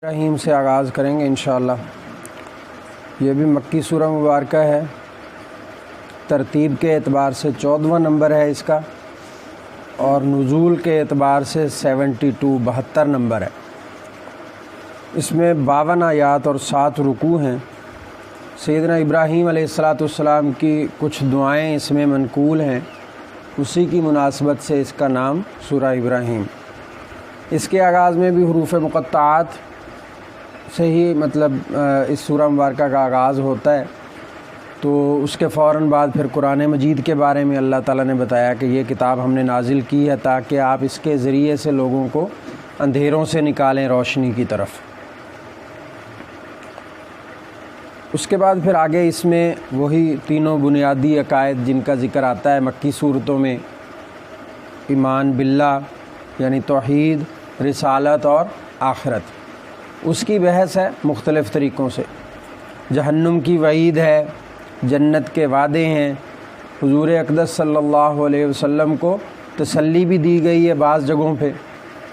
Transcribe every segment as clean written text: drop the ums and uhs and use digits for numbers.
ابراہیم سے آغاز کریں گے انشاءاللہ۔ یہ بھی مکی سورہ مبارکہ ہے، ترتیب کے اعتبار سے 14واں نمبر ہے اس کا، اور نزول کے اعتبار سے 72 نمبر ہے۔ اس میں 52 آیات اور 7 رکوع ہیں۔ سیدنا ابراہیم علیہ السلام کی کچھ دعائیں اس میں منقول ہیں، اسی کی مناسبت سے اس کا نام سورہ ابراہیم۔ اس کے آغاز میں بھی حروف مقطعات سے ہی اس سورہ مبارکہ کا آغاز ہوتا ہے، تو اس کے فوراً بعد پھر قرآن مجید کے بارے میں اللہ تعالیٰ نے بتایا کہ یہ کتاب ہم نے نازل کی ہے تاکہ آپ اس کے ذریعے سے لوگوں کو اندھیروں سے نکالیں روشنی کی طرف۔ اس کے بعد پھر آگے اس میں وہی تینوں بنیادی عقائد جن کا ذکر آتا ہے مکی صورتوں میں، ایمان باللہ یعنی توحید، رسالت اور آخرت، اس کی بحث ہے مختلف طریقوں سے۔ جہنم کی وعید ہے، جنت کے وعدے ہیں، حضور اقدس صلی اللہ علیہ وسلم کو تسلی بھی دی گئی ہے بعض جگہوں پہ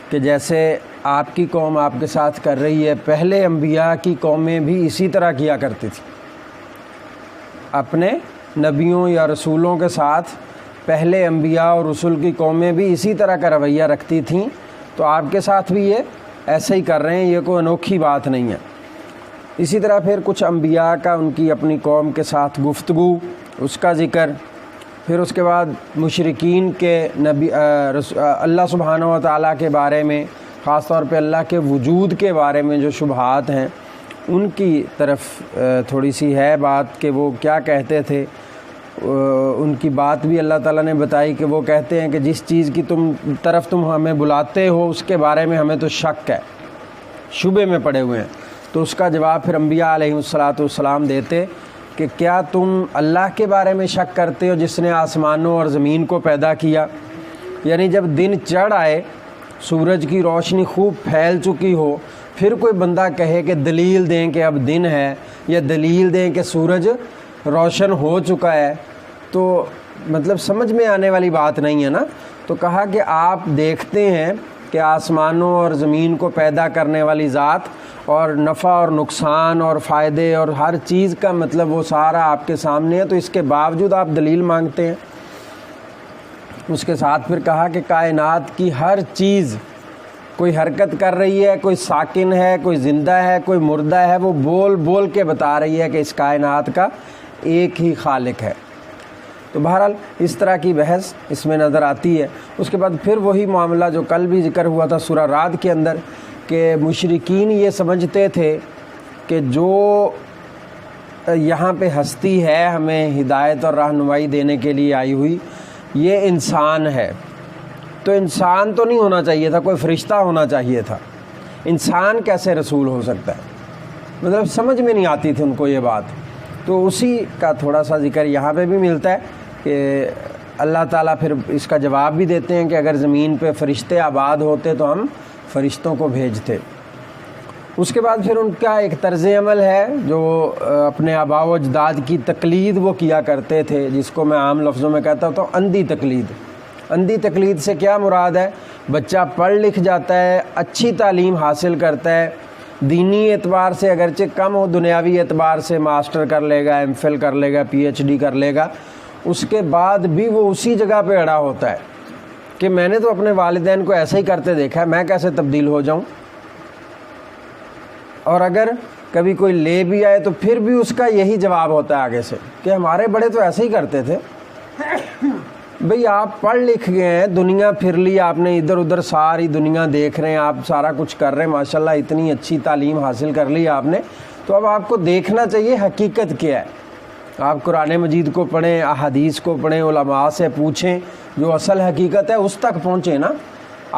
کہ جیسے آپ کی قوم آپ کے ساتھ کر رہی ہے، پہلے انبیاء کی قومیں بھی اسی طرح کیا کرتی تھیں، اپنے نبیوں یا رسولوں کے ساتھ پہلے انبیاء اور رسول کی قومیں بھی اسی طرح کا رویہ رکھتی تھیں، تو آپ کے ساتھ بھی یہ ایسے ہی کر رہے ہیں، یہ کوئی انوکھی بات نہیں ہے۔ اسی طرح پھر کچھ انبیاء کا ان کی اپنی قوم کے ساتھ گفتگو، اس کا ذکر، پھر اس کے بعد مشرکین کے اللہ سبحانہ و تعالیٰ کے بارے میں، خاص طور پہ اللہ کے وجود کے بارے میں جو شبہات ہیں ان کی طرف تھوڑی سی ہے بات کہ وہ کیا کہتے تھے۔ ان کی بات بھی اللہ تعالیٰ نے بتائی کہ وہ کہتے ہیں کہ جس چیز کی تم ہمیں بلاتے ہو اس کے بارے میں ہمیں تو شک ہے، شبے میں پڑے ہوئے ہیں۔ تو اس کا جواب پھر انبیاء علیہ السلام دیتے کہ کیا تم اللہ کے بارے میں شک کرتے ہو جس نے آسمانوں اور زمین کو پیدا کیا؟ یعنی جب دن چڑھ آئے، سورج کی روشنی خوب پھیل چکی ہو، پھر کوئی بندہ کہے کہ دلیل دیں کہ اب دن ہے، یا دلیل دیں کہ سورج روشن ہو چکا ہے، تو سمجھ میں آنے والی بات نہیں ہے نا۔ تو کہا کہ آپ دیکھتے ہیں کہ آسمانوں اور زمین کو پیدا کرنے والی ذات اور نفع اور نقصان اور فائدے اور ہر چیز کا وہ سارا آپ کے سامنے ہے، تو اس کے باوجود آپ دلیل مانگتے ہیں۔ اس کے ساتھ پھر کہا کہ کائنات کی ہر چیز کوئی حرکت کر رہی ہے، کوئی ساکن ہے، کوئی زندہ ہے، کوئی مردہ ہے، وہ بول بول کے بتا رہی ہے کہ اس کائنات کا ایک ہی خالق ہے۔ تو بہرحال اس طرح کی بحث اس میں نظر آتی ہے۔ اس کے بعد پھر وہی معاملہ جو کل بھی ذکر ہوا تھا سورہ رعد کے اندر، کہ مشرکین یہ سمجھتے تھے کہ جو یہاں پہ ہستی ہے ہمیں ہدایت اور رہنمائی دینے کے لیے آئی ہوئی، یہ انسان ہے، تو انسان تو نہیں ہونا چاہیے تھا، کوئی فرشتہ ہونا چاہیے تھا، انسان کیسے رسول ہو سکتا ہے؟ سمجھ میں نہیں آتی تھی ان کو یہ بات۔ تو اسی کا تھوڑا سا ذکر یہاں پہ بھی ملتا ہے کہ اللہ تعالیٰ پھر اس کا جواب بھی دیتے ہیں کہ اگر زمین پہ فرشتے آباد ہوتے تو ہم فرشتوں کو بھیجتے۔ اس کے بعد پھر ان کا ایک طرز عمل ہے جو اپنے آباء و اجداد کی تقلید وہ کیا کرتے تھے، جس کو میں عام لفظوں میں کہتا ہوں تو اندھی تقلید۔ اندھی تقلید سے کیا مراد ہے؟ بچہ پڑھ لکھ جاتا ہے، اچھی تعلیم حاصل کرتا ہے، دینی اعتبار سے اگرچہ کم ہو، دنیاوی اعتبار سے ماسٹر کر لے گا، ایم فل کر لے گا، پی ایچ ڈی کر لے گا، اس کے بعد بھی وہ اسی جگہ پہ اڑا ہوتا ہے کہ میں نے تو اپنے والدین کو ایسے ہی کرتے دیکھا ہے، میں کیسے تبدیل ہو جاؤں؟ اور اگر کبھی کوئی لے بھی آئے تو پھر بھی اس کا یہی جواب ہوتا ہے آگے سے کہ ہمارے بڑے تو ایسے ہی کرتے تھے۔ بھئی آپ پڑھ لکھ گئے ہیں، دنیا پھر لی آپ نے، ادھر ادھر ساری دنیا دیکھ رہے ہیں، آپ سارا کچھ کر رہے ہیں، ماشاءاللہ اتنی اچھی تعلیم حاصل کر لی آپ نے، تو اب آپ کو دیکھنا چاہیے حقیقت کیا ہے۔ آپ قرآن مجید کو پڑھیں، احادیث کو پڑھیں، علماء سے پوچھیں، جو اصل حقیقت ہے اس تک پہنچیں نا۔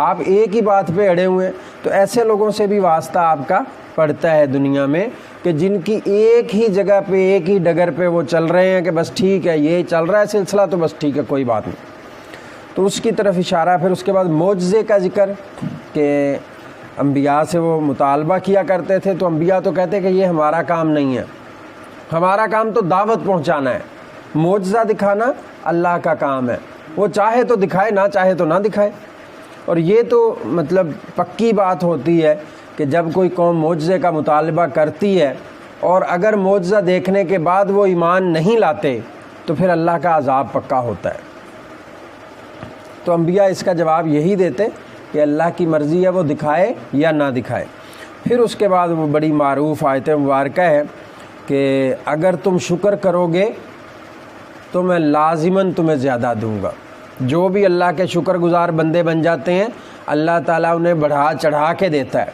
آپ ایک ہی بات پہ اڑے ہوئے ہیں، تو ایسے لوگوں سے بھی واسطہ آپ کا پڑتا ہے دنیا میں کہ جن کی ایک ہی جگہ پہ ایک ہی ڈگر پہ وہ چل رہے ہیں کہ بس ٹھیک ہے یہ چل رہا ہے سلسلہ تو بس ٹھیک ہے کوئی بات نہیں، تو اس کی طرف اشارہ۔ پھر اس کے بعد معجزے کا ذکر کہ انبیاء سے وہ مطالبہ کیا کرتے تھے، تو انبیاء تو کہتے کہ یہ ہمارا کام نہیں ہے، ہمارا کام تو دعوت پہنچانا ہے، معجزہ دکھانا اللہ کا کام ہے، وہ چاہے تو دکھائے، نہ چاہے تو نہ دکھائے۔ اور یہ تو پکی بات ہوتی ہے کہ جب کوئی قوم معجزے کا مطالبہ کرتی ہے اور اگر معجزہ دیکھنے کے بعد وہ ایمان نہیں لاتے تو پھر اللہ کا عذاب پکا ہوتا ہے۔ تو انبیاء اس کا جواب یہی دیتے کہ اللہ کی مرضی ہے، وہ دکھائے یا نہ دکھائے۔ پھر اس کے بعد وہ بڑی معروف آیت مبارکہ ہے کہ اگر تم شکر کرو گے تو میں لازماً تمہیں زیادہ دوں گا۔ جو بھی اللہ کے شکر گزار بندے بن جاتے ہیں اللہ تعالیٰ انہیں بڑھا چڑھا کے دیتا ہے۔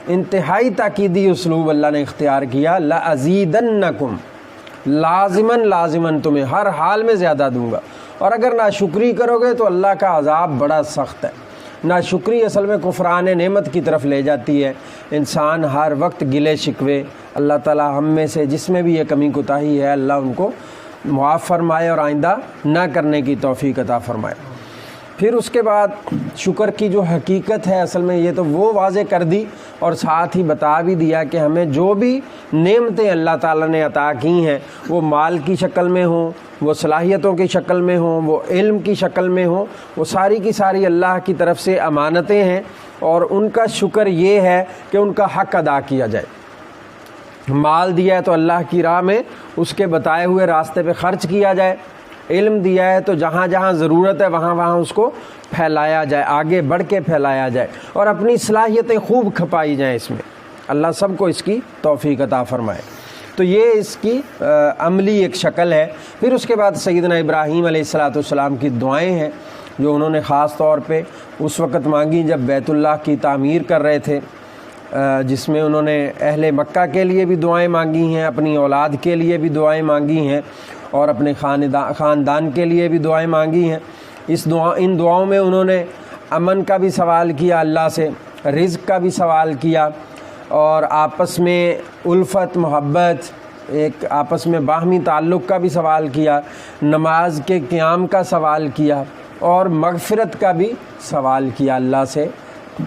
انتہائی تاکیدی اسلوب اللہ نے اختیار کیا، لَأَزِيدَنَّكُمْ، لازماً تمہیں ہر حال میں زیادہ دوں گا۔ اور اگر ناشکری کرو گے تو اللہ کا عذاب بڑا سخت ہے۔ ناشکری اصل میں کفران نعمت کی طرف لے جاتی ہے۔ انسان ہر وقت گلے شکوے، اللہ تعالیٰ ہم میں سے جس میں بھی یہ کمی کوتاہی ہے اللہ ان کو معاف فرمائے اور آئندہ نہ کرنے کی توفیق عطا فرمائے۔ پھر اس کے بعد شکر کی جو حقیقت ہے اصل میں یہ تو وہ واضح کر دی اور ساتھ ہی بتا بھی دیا کہ ہمیں جو بھی نعمتیں اللہ تعالیٰ نے عطا کی ہیں وہ مال کی شکل میں ہوں، وہ صلاحیتوں کی شکل میں ہوں، وہ علم کی شکل میں ہوں، وہ ساری کی ساری اللہ کی طرف سے امانتیں ہیں اور ان کا شکر یہ ہے کہ ان کا حق ادا کیا جائے۔ مال دیا ہے تو اللہ کی راہ میں اس کے بتائے ہوئے راستے پہ خرچ کیا جائے، علم دیا ہے تو جہاں جہاں ضرورت ہے وہاں وہاں اس کو پھیلایا جائے، آگے بڑھ کے پھیلایا جائے اور اپنی صلاحیتیں خوب کھپائی جائیں اس میں۔ اللہ سب کو اس کی توفیق عطا فرمائے۔ تو یہ اس کی عملی ایک شکل ہے۔ پھر اس کے بعد سیدنا ابراہیم علیہ السلام کی دعائیں ہیں جو انہوں نے خاص طور پہ اس وقت مانگی جب بیت اللہ کی تعمیر کر رہے تھے، جس میں انہوں نے اہل مکہ کے لیے بھی دعائیں مانگی ہیں، اپنی اولاد کے لیے بھی دعائیں مانگی ہیں اور اپنے خاندان کے لیے بھی دعائیں مانگی ہیں۔ ان دعاؤں میں انہوں نے امن کا بھی سوال کیا اللہ سے، رزق کا بھی سوال کیا اور آپس میں الفت محبت، ایک آپس میں باہمی تعلق کا بھی سوال کیا، نماز کے قیام کا سوال کیا اور مغفرت کا بھی سوال کیا اللہ سے،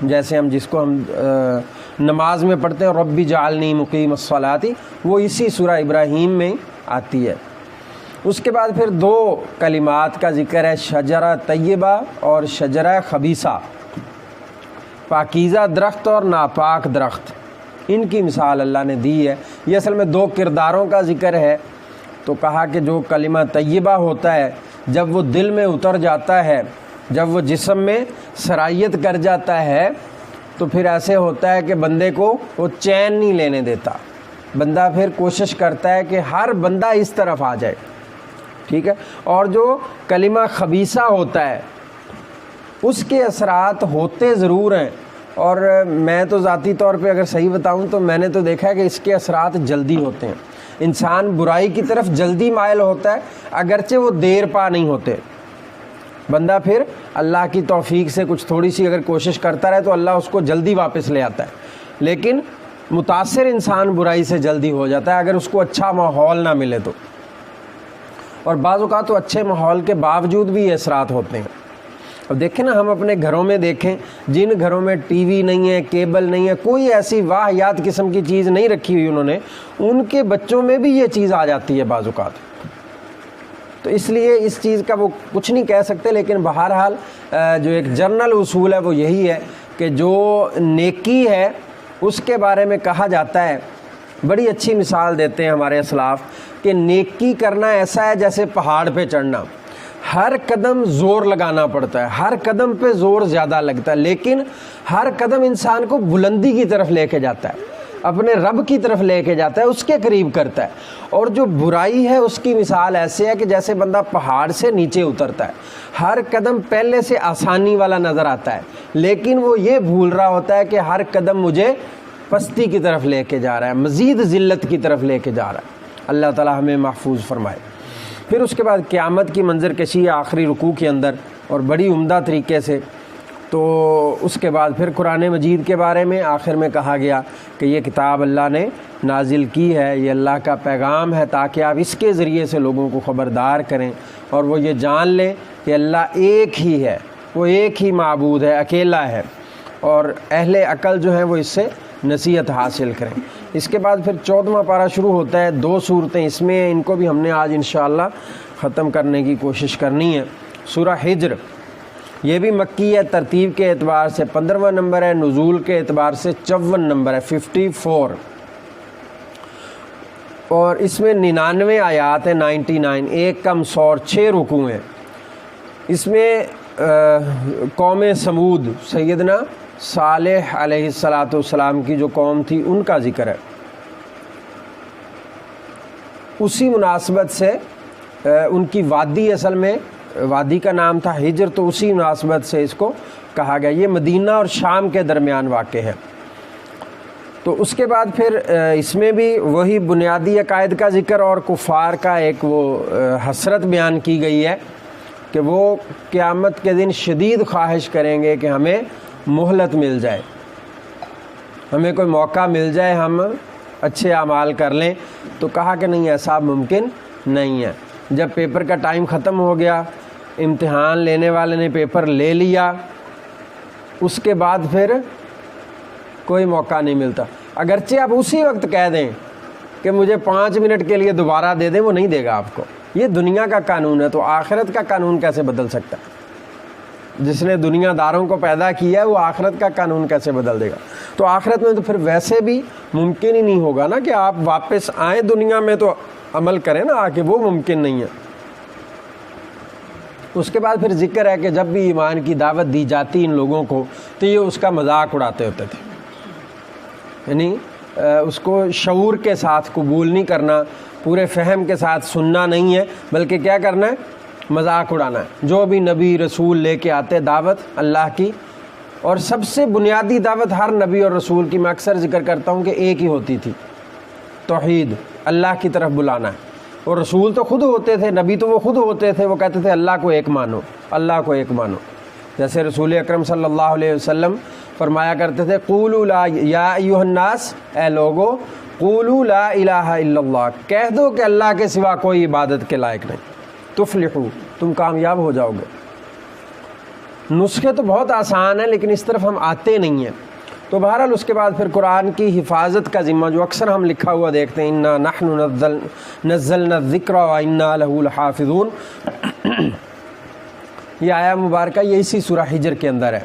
جیسے جس کو ہم نماز میں پڑھتے ہیں رب جعلنی مقیم الصلاۃ، وہ اسی سورہ ابراہیم میں آتی ہے۔ اس کے بعد پھر دو کلمات کا ذکر ہے، شجرہ طیبہ اور شجرہ خبیثہ، پاکیزہ درخت اور ناپاک درخت، ان کی مثال اللہ نے دی ہے۔ یہ اصل میں دو کرداروں کا ذکر ہے۔ تو کہا کہ جو کلمہ طیبہ ہوتا ہے جب وہ دل میں اتر جاتا ہے، جب وہ جسم میں سرایت کر جاتا ہے تو پھر ایسے ہوتا ہے کہ بندے کو وہ چین نہیں لینے دیتا، بندہ پھر کوشش کرتا ہے کہ ہر بندہ اس طرف آ جائے، ٹھیک ہے۔ اور جو کلمہ خبیثہ ہوتا ہے اس کے اثرات ہوتے ضرور ہیں، اور میں تو ذاتی طور پہ اگر صحیح بتاؤں تو میں نے تو دیکھا ہے کہ اس کے اثرات جلدی ہوتے ہیں۔ انسان برائی کی طرف جلدی مائل ہوتا ہے اگرچہ وہ دیر پا نہیں ہوتے۔ بندہ پھر اللہ کی توفیق سے کچھ تھوڑی سی اگر کوشش کرتا رہے تو اللہ اس کو جلدی واپس لے آتا ہے، لیکن متاثر انسان برائی سے جلدی ہو جاتا ہے اگر اس کو اچھا ماحول نہ ملے تو، اور بعض اوقات تو اچھے ماحول کے باوجود بھی یہ اثرات ہوتے ہیں۔ اب دیکھیں نا، ہم اپنے گھروں میں دیکھیں، جن گھروں میں ٹی وی نہیں ہے، کیبل نہیں ہے، کوئی ایسی واہیات قسم کی چیز نہیں رکھی ہوئی انہوں نے، ان کے بچوں میں بھی یہ چیز آ جاتی ہے بعض اوقات۔ تو اس لیے اس چیز کا وہ کچھ نہیں کہہ سکتے، لیکن بہرحال جو ایک جنرل اصول ہے وہ یہی ہے کہ جو نیکی ہے اس کے بارے میں کہا جاتا ہے، بڑی اچھی مثال دیتے ہیں ہمارے اسلاف کہ نیکی کرنا ایسا ہے جیسے پہاڑ پہ چڑھنا، ہر قدم زور لگانا پڑتا ہے، ہر قدم پہ زور زیادہ لگتا ہے، لیکن ہر قدم انسان کو بلندی کی طرف لے کے جاتا ہے، اپنے رب کی طرف لے کے جاتا ہے، اس کے قریب کرتا ہے۔ اور جو برائی ہے اس کی مثال ایسے ہے کہ جیسے بندہ پہاڑ سے نیچے اترتا ہے، ہر قدم پہلے سے آسانی والا نظر آتا ہے، لیکن وہ یہ بھول رہا ہوتا ہے کہ ہر قدم مجھے پستی کی طرف لے کے جا رہا ہے، مزید ذلت کی طرف لے کے جا رہا ہے۔ اللہ تعالی ہمیں محفوظ فرمائے۔ پھر اس کے بعد قیامت کی منظر کشی ہے آخری رکوع کے اندر اور بڑی عمدہ طریقے سے۔ تو اس کے بعد پھر قرآن مجید کے بارے میں آخر میں کہا گیا کہ یہ کتاب اللہ نے نازل کی ہے، یہ اللہ کا پیغام ہے تاکہ آپ اس کے ذریعے سے لوگوں کو خبردار کریں اور وہ یہ جان لیں کہ اللہ ایک ہی ہے، وہ ایک ہی معبود ہے، اکیلا ہے، اور اہل عقل جو ہیں وہ اس سے نصیحت حاصل کریں۔ اس کے بعد پھر 14واں پارہ شروع ہوتا ہے، 2 صورتیں اس میں ہیں، ان کو بھی ہم نے آج انشاءاللہ ختم کرنے کی کوشش کرنی ہے۔ سورہ ہجر یہ بھی مکی ہے، ترتیب کے اعتبار سے 15واں نمبر ہے، نزول کے اعتبار سے 54 نمبر ہے، 54، اور اس میں 99 آیات ہیں، 99، ایک کم 100 اور 6 رکوع ہیں۔ اس میں قوم سمود، سیدنا صالح علیہ السلام کی جو قوم تھی ان کا ذکر ہے۔ اسی مناسبت سے ان کی وادی، اصل میں وادی کا نام تھا ہجر، تو اسی مناسبت سے اس کو کہا گیا۔ یہ مدینہ اور شام کے درمیان واقع ہے۔ تو اس کے بعد پھر اس میں بھی وہی بنیادی عقائد کا ذکر اور کفار کا ایک وہ حسرت بیان کی گئی ہے کہ وہ قیامت کے دن شدید خواہش کریں گے کہ ہمیں مہلت مل جائے، ہمیں کوئی موقع مل جائے، ہم اچھے اعمال کر لیں۔ تو کہا کہ نہیں، ایسا ممکن نہیں ہے۔ جب پیپر کا ٹائم ختم ہو گیا، امتحان لینے والے نے پیپر لے لیا، اس کے بعد پھر کوئی موقع نہیں ملتا۔ اگرچہ آپ اسی وقت کہہ دیں کہ مجھے 5 منٹ کے لیے دوبارہ دے دیں، وہ نہیں دے گا آپ کو۔ یہ دنیا کا قانون ہے، تو آخرت کا قانون کیسے بدل سکتا ہے؟ جس نے دنیا داروں کو پیدا کیا ہے وہ آخرت کا قانون کیسے بدل دے گا؟ تو آخرت میں تو پھر ویسے بھی ممکن ہی نہیں ہوگا نا کہ آپ واپس آئیں دنیا میں تو عمل کریں نا آ کے، وہ ممکن نہیں ہے۔ اس کے بعد پھر ذکر ہے کہ جب بھی ایمان کی دعوت دی جاتی ان لوگوں کو تو یہ اس کا مذاق اڑاتے ہوتے تھے، یعنی اس کو شعور کے ساتھ قبول نہیں کرنا، پورے فہم کے ساتھ سننا نہیں ہے، بلکہ کیا کرنا ہے؟ مذاق اڑانا ہے۔ جو بھی نبی رسول لے کے آتے دعوت اللہ کی، اور سب سے بنیادی دعوت ہر نبی اور رسول کی میں اکثر ذکر کرتا ہوں کہ ایک ہی ہوتی تھی، توحید، اللہ کی طرف بلانا ہے۔ اور رسول تو خود ہوتے تھے، نبی تو وہ خود ہوتے تھے، وہ کہتے تھے اللہ کو ایک مانو، اللہ کو ایک مانو۔ جیسے رسول اکرم صلی اللہ علیہ وسلم فرمایا کرتے تھے قولوا لا یا ایھا الناس، اے لوگو قولوا لا الہ الا اللہ، کہہ دو کہ اللہ کے سوا کوئی عبادت کے لائق نہیں، تفلحوا، تم کامیاب ہو جاؤ گے۔ نسخے تو بہت آسان ہیں لیکن اس طرف ہم آتے نہیں ہیں۔ تو بہرحال اس کے بعد پھر قرآن کی حفاظت کا ذمہ جو اکثر ہم لکھا ہوا دیکھتے ہیں، انا نحن نزلنا الذکر وانا لہ لحافظون، یہ آیا مبارکہ یہ اسی سورہ ہجر کے اندر ہے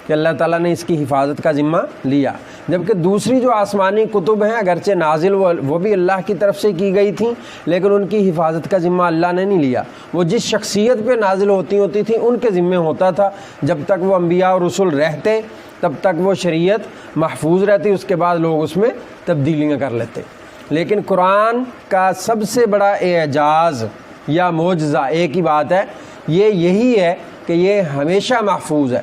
کہ اللہ تعالیٰ نے اس کی حفاظت کا ذمہ لیا۔ جبکہ دوسری جو آسمانی کتب ہیں اگرچہ نازل وہ بھی اللہ کی طرف سے کی گئی تھیں، لیکن ان کی حفاظت کا ذمہ اللہ نے نہیں لیا۔ وہ جس شخصیت پہ نازل ہوتی تھیں ان کے ذمہ ہوتا تھا، جب تک وہ انبیاء اور رسول رہتے تب تک وہ شریعت محفوظ رہتی، اس کے بعد لوگ اس میں تبدیلیاں کر لیتے۔ لیکن قرآن کا سب سے بڑا اعجاز یا معجزہ ایک ہی بات ہے، یہی ہے کہ یہ ہمیشہ محفوظ ہے،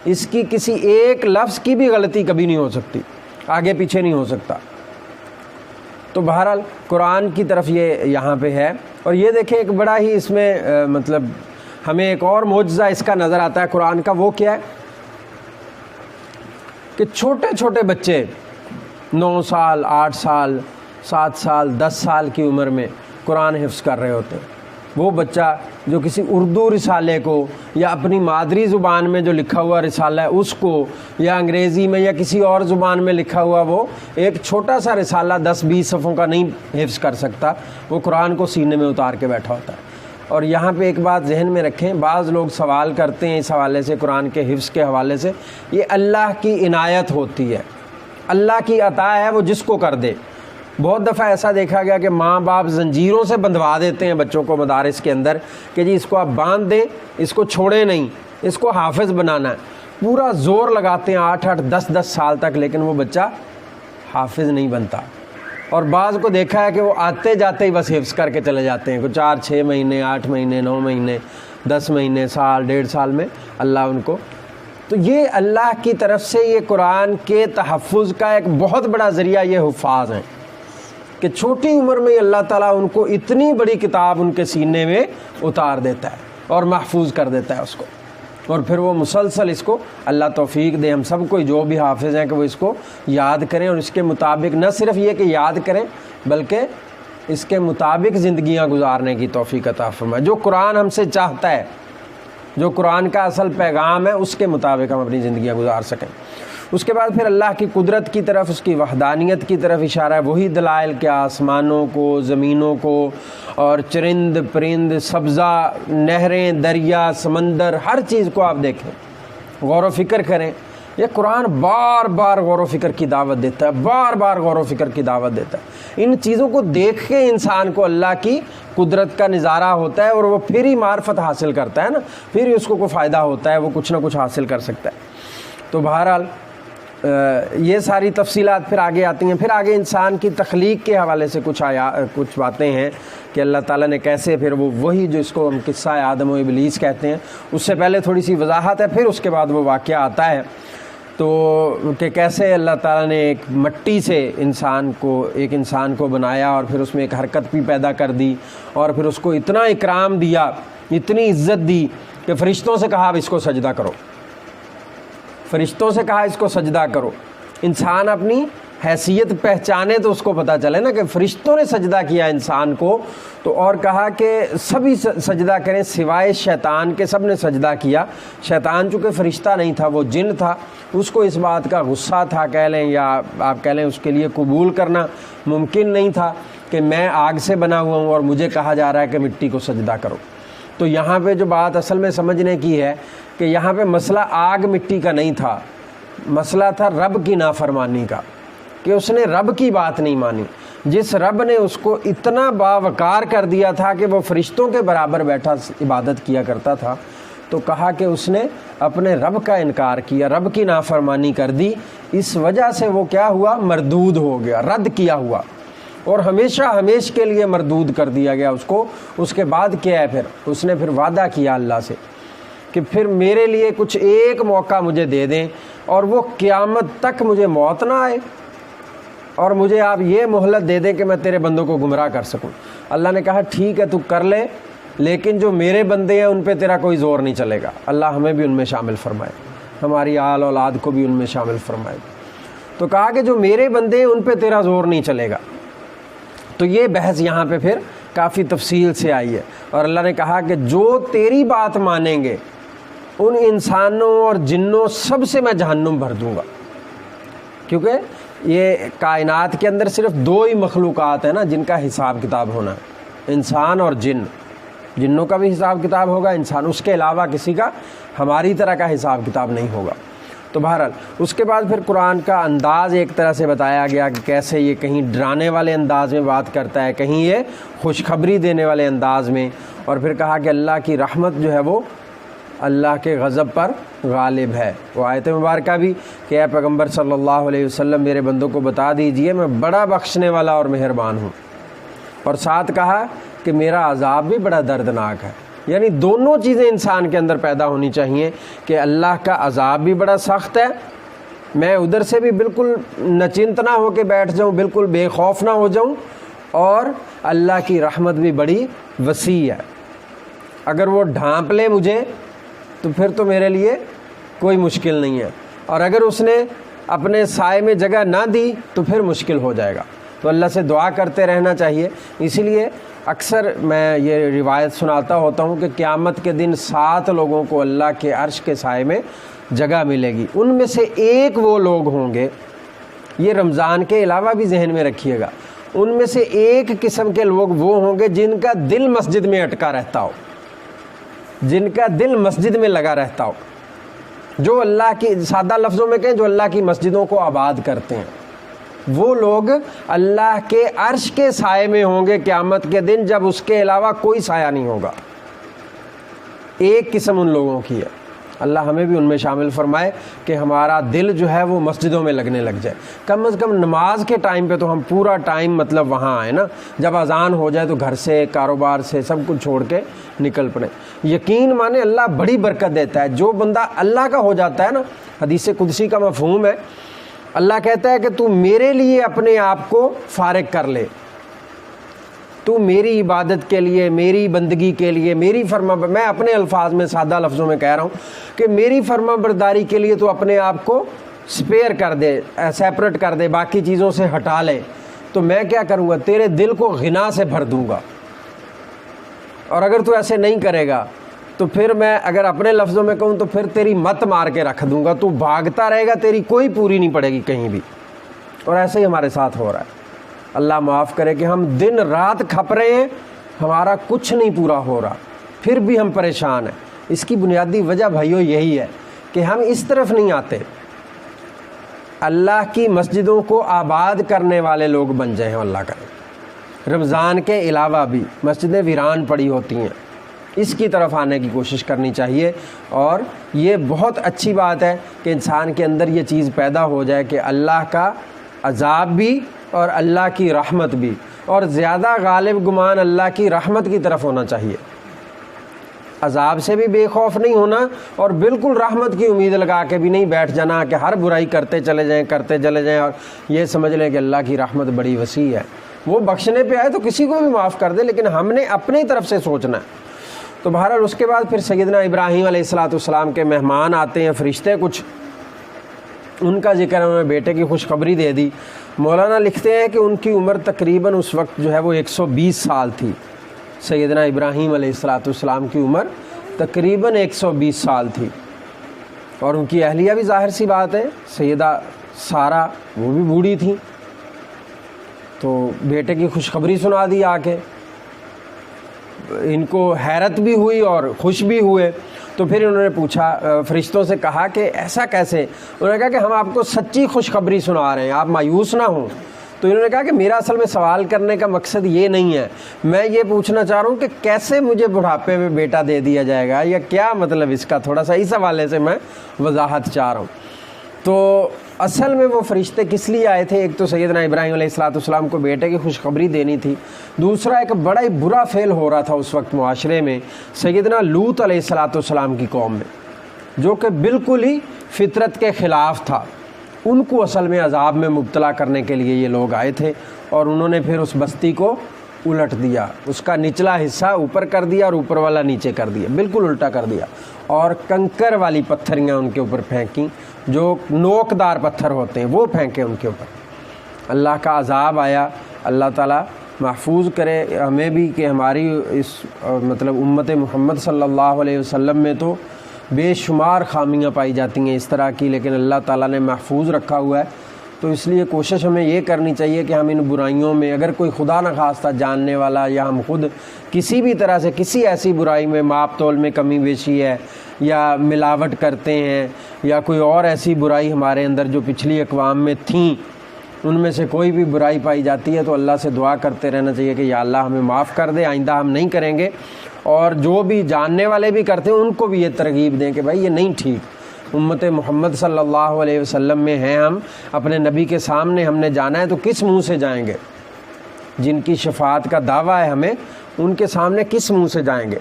اس کی کسی ایک لفظ کی بھی غلطی کبھی نہیں ہو سکتی، آگے پیچھے نہیں ہو سکتا۔ تو بہرحال قرآن کی طرف یہ یہاں پہ ہے۔ اور یہ دیکھیں ایک بڑا ہی اس میں مطلب ہمیں ایک اور معجزہ اس کا نظر آتا ہے قرآن کا، وہ کیا ہے کہ چھوٹے چھوٹے بچے 9 سال 8 سال 7 سال 10 سال کی عمر میں قرآن حفظ کر رہے ہوتے ہیں۔ وہ بچہ جو کسی اردو رسالے کو یا اپنی مادری زبان میں جو لکھا ہوا رسالہ ہے اس کو، یا انگریزی میں یا کسی اور زبان میں لکھا ہوا وہ ایک چھوٹا سا رسالہ 10-20 صفحوں کا نہیں حفظ کر سکتا، وہ قرآن کو سینے میں اتار کے بیٹھا ہوتا ہے۔ اور یہاں پہ ایک بات ذہن میں رکھیں، بعض لوگ سوال کرتے ہیں اس حوالے سے، قرآن کے حفظ کے حوالے سے، یہ اللہ کی عنایت ہوتی ہے، اللہ کی عطا ہے، وہ جس کو کر دے۔ بہت دفعہ ایسا دیکھا گیا کہ ماں باپ زنجیروں سے بندھوا دیتے ہیں بچوں کو مدارس کے اندر کہ جی اس کو آپ باندھ دیں، اس کو چھوڑیں نہیں، اس کو حافظ بنانا ہے، پورا زور لگاتے ہیں 8-8 10-10 سال تک، لیکن وہ بچہ حافظ نہیں بنتا۔ اور بعض کو دیکھا ہے کہ وہ آتے جاتے ہی بس حفظ کر کے چلے جاتے ہیں، 4-6 مہینے 8 مہینے 9 مہینے 10 مہینے سال 1.5 سال میں اللہ ان کو۔ تو یہ اللہ کی طرف سے یہ قرآن کے تحفظ کا ایک بہت بڑا ذریعہ یہ حفاظ ہیں کہ چھوٹی عمر میں اللہ تعالیٰ ان کو اتنی بڑی کتاب ان کے سینے میں اتار دیتا ہے اور محفوظ کر دیتا ہے اس کو، اور پھر وہ مسلسل اس کو اللہ توفیق دے ہم سب کو جو بھی حافظ ہیں کہ وہ اس کو یاد کریں، اور اس کے مطابق نہ صرف یہ کہ یاد کریں بلکہ اس کے مطابق زندگیاں گزارنے کی توفیق عطا فرمائے۔ جو قرآن ہم سے چاہتا ہے، جو قرآن کا اصل پیغام ہے، اس کے مطابق ہم اپنی زندگیاں گزار سکیں۔ اس کے بعد پھر اللہ کی قدرت کی طرف، اس کی وحدانیت کی طرف اشارہ ہے، وہی دلائل کہ آسمانوں کو، زمینوں کو، اور چرند پرند، سبزہ، نہریں، دریا، سمندر، ہر چیز کو آپ دیکھیں، غور و فکر کریں۔ یہ قرآن بار بار غور و فکر کی دعوت دیتا ہے، بار بار غور و فکر کی دعوت دیتا ہے۔ ان چیزوں کو دیکھ کے انسان کو اللہ کی قدرت کا نظارہ ہوتا ہے، اور وہ پھر ہی معرفت حاصل کرتا ہے نا، پھر ہی اس کو کوئی فائدہ ہوتا ہے، وہ کچھ نہ کچھ حاصل کر سکتا ہے۔ تو بہرحال یہ ساری تفصیلات پھر آگے آتی ہیں۔ پھر آگے انسان کی تخلیق کے حوالے سے کچھ باتیں ہیں کہ اللہ تعالیٰ نے کیسے، پھر وہی جو اس کو ہم قصہ آدم و ابلیس کہتے ہیں، اس سے پہلے تھوڑی سی وضاحت ہے، پھر اس کے بعد وہ واقعہ آتا ہے تو کہ کیسے اللہ تعالیٰ نے ایک مٹی سے ایک انسان کو بنایا، اور پھر اس میں ایک حرکت بھی پیدا کر دی، اور پھر اس کو اتنا اکرام دیا، اتنی عزت دی کہ فرشتوں سے کہا اب اس کو سجدہ کرو، فرشتوں سے کہا اس کو سجدہ کرو۔ انسان اپنی حیثیت پہچانے تو اس کو پتہ چلے نا کہ فرشتوں نے سجدہ کیا انسان کو، تو اور کہا کہ سبھی سجدہ کریں سوائے شیطان کے، سب نے سجدہ کیا۔ شیطان چونکہ فرشتہ نہیں تھا، وہ جن تھا، اس کو اس بات کا غصہ تھا کہہ لیں، یا آپ کہہ لیں اس کے لیے قبول کرنا ممکن نہیں تھا کہ میں آگ سے بنا ہوا ہوں اور مجھے کہا جا رہا ہے کہ مٹی کو سجدہ کرو۔ تو یہاں پہ جو بات اصل میں سمجھنے کی ہے کہ یہاں پہ مسئلہ آگ مٹی کا نہیں تھا، مسئلہ تھا رب کی نافرمانی کا، کہ اس نے رب کی بات نہیں مانی۔ جس رب نے اس کو اتنا باوقار کر دیا تھا کہ وہ فرشتوں کے برابر بیٹھا عبادت کیا کرتا تھا، تو کہا کہ اس نے اپنے رب کا انکار کیا، رب کی نافرمانی کر دی، اس وجہ سے وہ کیا ہوا؟ مردود ہو گیا، رد کیا ہوا، اور ہمیشہ ہمیشہ کے لیے مردود کر دیا گیا اس کو۔ اس کے بعد کیا ہے؟ پھر اس نے پھر وعدہ کیا اللہ سے کہ پھر میرے لیے کچھ ایک موقع مجھے دے دیں، اور وہ قیامت تک مجھے موت نہ آئے، اور مجھے آپ یہ مہلت دے دیں کہ میں تیرے بندوں کو گمراہ کر سکوں۔ اللہ نے کہا ٹھیک ہے تو کر لے، لیکن جو میرے بندے ہیں ان پہ تیرا کوئی زور نہیں چلے گا۔ اللہ ہمیں بھی ان میں شامل فرمائے، ہماری آل اولاد کو بھی ان میں شامل فرمائے۔ تو کہا کہ جو میرے بندے ہیں ان پہ تیرا زور نہیں چلے گا۔ تو یہ بحث یہاں پہ پھر کافی تفصیل سے آئی ہے، اور اللہ نے کہا کہ جو تیری بات مانیں گے ان انسانوں اور جنوں سب سے میں جہنم بھر دوں گا، کیونکہ یہ کائنات کے اندر صرف دو ہی مخلوقات ہیں نا جن کا حساب کتاب ہونا ہے، انسان اور جن۔ جنوں کا بھی حساب کتاب ہوگا، انسان، اس کے علاوہ کسی کا ہماری طرح کا حساب کتاب نہیں ہوگا۔ تو بہرحال اس کے بعد پھر قرآن کا انداز ایک طرح سے بتایا گیا کہ کیسے یہ کہیں ڈرانے والے انداز میں بات کرتا ہے، کہیں یہ خوشخبری دینے والے انداز میں، اور پھر کہا کہ اللہ کی رحمت جو ہے وہ اللہ کے غضب پر غالب ہے۔ وہ آیت مبارکہ بھی کہ اے پیغمبر صلی اللہ علیہ وسلم میرے بندوں کو بتا دیجئے میں بڑا بخشنے والا اور مہربان ہوں، اور ساتھ کہا کہ میرا عذاب بھی بڑا دردناک ہے۔ یعنی دونوں چیزیں انسان کے اندر پیدا ہونی چاہیے کہ اللہ کا عذاب بھی بڑا سخت ہے، میں ادھر سے بھی بالکل نچنت نہ ہو کے بیٹھ جاؤں، بالکل بے خوف نہ ہو جاؤں، اور اللہ کی رحمت بھی بڑی وسیع ہے۔ اگر وہ ڈھانپ لے مجھے تو پھر تو میرے لیے کوئی مشکل نہیں ہے، اور اگر اس نے اپنے سائے میں جگہ نہ دی تو پھر مشکل ہو جائے گا۔ تو اللہ سے دعا کرتے رہنا چاہیے۔ اسی لیے اکثر میں یہ روایت سناتا ہوتا ہوں کہ قیامت کے دن 7 لوگوں کو اللہ کے عرش کے سائے میں جگہ ملے گی، ان میں سے ایک وہ لوگ ہوں گے، یہ رمضان کے علاوہ بھی ذہن میں رکھیے گا، ان میں سے ایک قسم کے لوگ وہ ہوں گے جن کا دل مسجد میں اٹکا رہتا ہو، جن کا دل مسجد میں لگا رہتا ہو، جو اللہ کی، سادہ لفظوں میں کہیں، جو اللہ کی مسجدوں کو آباد کرتے ہیں، وہ لوگ اللہ کے عرش کے سائے میں ہوں گے قیامت کے دن، جب اس کے علاوہ کوئی سایہ نہیں ہوگا۔ ایک قسم ان لوگوں کی ہے، اللہ ہمیں بھی ان میں شامل فرمائے کہ ہمارا دل جو ہے وہ مسجدوں میں لگنے لگ جائے۔ کم از کم نماز کے ٹائم پہ تو ہم پورا ٹائم مطلب وہاں آئے نا، جب اذان ہو جائے تو گھر سے، کاروبار سے، سب کچھ چھوڑ کے نکل پڑے۔ یقین مانے اللہ بڑی برکت دیتا ہے، جو بندہ اللہ کا ہو جاتا ہے نا، حدیث قدسی کا مفہوم ہے، اللہ کہتا ہے کہ تو میرے لیے اپنے آپ کو فارغ کر لے، تو میری عبادت کے لیے، میری بندگی کے لیے، میری میں اپنے الفاظ میں، سادہ لفظوں میں کہہ رہا ہوں کہ میری فرما برداری کے لیے تو اپنے آپ کو سپیئر کر دے، سیپریٹ کر دے، باقی چیزوں سے ہٹا لے، تو میں کیا کروں گا؟ تیرے دل کو غنا سے بھر دوں گا۔ اور اگر تو ایسے نہیں کرے گا تو پھر میں اگر اپنے لفظوں میں کہوں تو پھر تیری مت مار کے رکھ دوں گا، تو بھاگتا رہے گا، تیری کوئی پوری نہیں پڑے گی کہیں بھی۔ اور ایسے ہی ہمارے ساتھ ہو رہا ہے۔ اللہ معاف کرے کہ ہم دن رات کھپ رہے ہیں، ہمارا کچھ نہیں پورا ہو رہا، پھر بھی ہم پریشان ہیں۔ اس کی بنیادی وجہ بھائیو یہی ہے کہ ہم اس طرف نہیں آتے، اللہ کی مسجدوں کو آباد کرنے والے لوگ بن جائیں ہم، اللہ کرے۔ رمضان کے علاوہ بھی مسجدیں ویران پڑی ہوتی ہیں، اس کی طرف آنے کی کوشش کرنی چاہیے۔ اور یہ بہت اچھی بات ہے کہ انسان کے اندر یہ چیز پیدا ہو جائے کہ اللہ کا عذاب بھی اور اللہ کی رحمت بھی، اور زیادہ غالب گمان اللہ کی رحمت کی طرف ہونا چاہیے۔ عذاب سے بھی بے خوف نہیں ہونا، اور بالکل رحمت کی امید لگا کے بھی نہیں بیٹھ جانا کہ ہر برائی کرتے چلے جائیں اور یہ سمجھ لیں کہ اللہ کی رحمت بڑی وسیع ہے، وہ بخشنے پہ آئے تو کسی کو بھی معاف کر دے، لیکن ہم نے اپنی طرف سے سوچنا ہے۔ تو بہرحال اس کے بعد پھر سیدنا ابراہیم علیہ السلام کے مہمان آتے ہیں، فرشتے کچھ، ان کا ذکر انہوں نے بیٹے کی خوشخبری دے دی۔ مولانا لکھتے ہیں کہ ان کی عمر تقریباً اس وقت جو ہے وہ 120 سال تھی۔ سیدنا ابراہیم علیہ السلام کی عمر تقریباً 120 سال تھی، اور ان کی اہلیہ بھی ظاہر سی بات ہے سیدہ سارہ، وہ بھی بوڑھی تھیں۔ تو بیٹے کی خوشخبری سنا دی آ کے، ان کو حیرت بھی ہوئی اور خوش بھی ہوئے۔ تو پھر انہوں نے پوچھا، فرشتوں سے کہا کہ ایسا کیسے؟ انہوں نے کہا کہ ہم آپ کو سچی خوشخبری سنا رہے ہیں، آپ مایوس نہ ہوں۔ تو انہوں نے کہا کہ میرا اصل میں سوال کرنے کا مقصد یہ نہیں ہے، میں یہ پوچھنا چاہ رہا ہوں کہ کیسے مجھے بڑھاپے میں بیٹا دے دیا جائے گا، یا کیا مطلب اس کا، تھوڑا سا اس حوالے سے میں وضاحت چاہ رہا ہوں۔ تو اصل میں وہ فرشتے کس لیے آئے تھے؟ ایک تو سیدنا ابراہیم علیہ السلام کو بیٹے کی خوشخبری دینی تھی، دوسرا ایک بڑا ہی برا فعل ہو رہا تھا اس وقت معاشرے میں، سیدنا لوط علیہ السلام کی قوم میں، جو کہ بالکل ہی فطرت کے خلاف تھا۔ ان کو اصل میں عذاب میں مبتلا کرنے کے لیے یہ لوگ آئے تھے، اور انہوں نے پھر اس بستی کو الٹ دیا، اس کا نچلا حصہ اوپر کر دیا اور اوپر والا نیچے کر دیا، بالکل الٹا کر دیا، اور کنکر والی پتھریاں ان کے اوپر پھینکیں، جو نوکدار پتھر ہوتے ہیں وہ پھینکے ان کے اوپر۔ اللہ کا عذاب آیا۔ اللہ تعالیٰ محفوظ کرے ہمیں بھی کہ ہماری اس مطلب امت محمد صلی اللہ علیہ وسلم میں تو بے شمار خامیاں پائی جاتی ہیں اس طرح کی، لیکن اللہ تعالیٰ نے محفوظ رکھا ہوا ہے۔ تو اس لیے کوشش ہمیں یہ کرنی چاہیے کہ ہم ان برائیوں میں، اگر کوئی خدا نخواستہ جاننے والا یا ہم خود کسی بھی طرح سے کسی ایسی برائی میں ماپ تول میں کمی بیشی ہے، یا ملاوٹ کرتے ہیں، یا کوئی اور ایسی برائی ہمارے اندر جو پچھلی اقوام میں تھیں ان میں سے کوئی بھی برائی پائی جاتی ہے، تو اللہ سے دعا کرتے رہنا چاہیے کہ یا اللہ ہمیں معاف کر دے، آئندہ ہم نہیں کریں گے۔ اور جو بھی جاننے والے بھی کرتے ہیں ان کو بھی یہ ترغیب دیں کہ بھائی یہ نہیں ٹھیک، امت محمد صلی اللہ علیہ وسلم میں ہیں ہم، اپنے نبی کے سامنے ہم نے جانا ہے تو کس منہ سے جائیں گے؟ جن کی شفاعت کا دعویٰ ہے ہمیں، ان کے سامنے کس منہ سے جائیں گے؟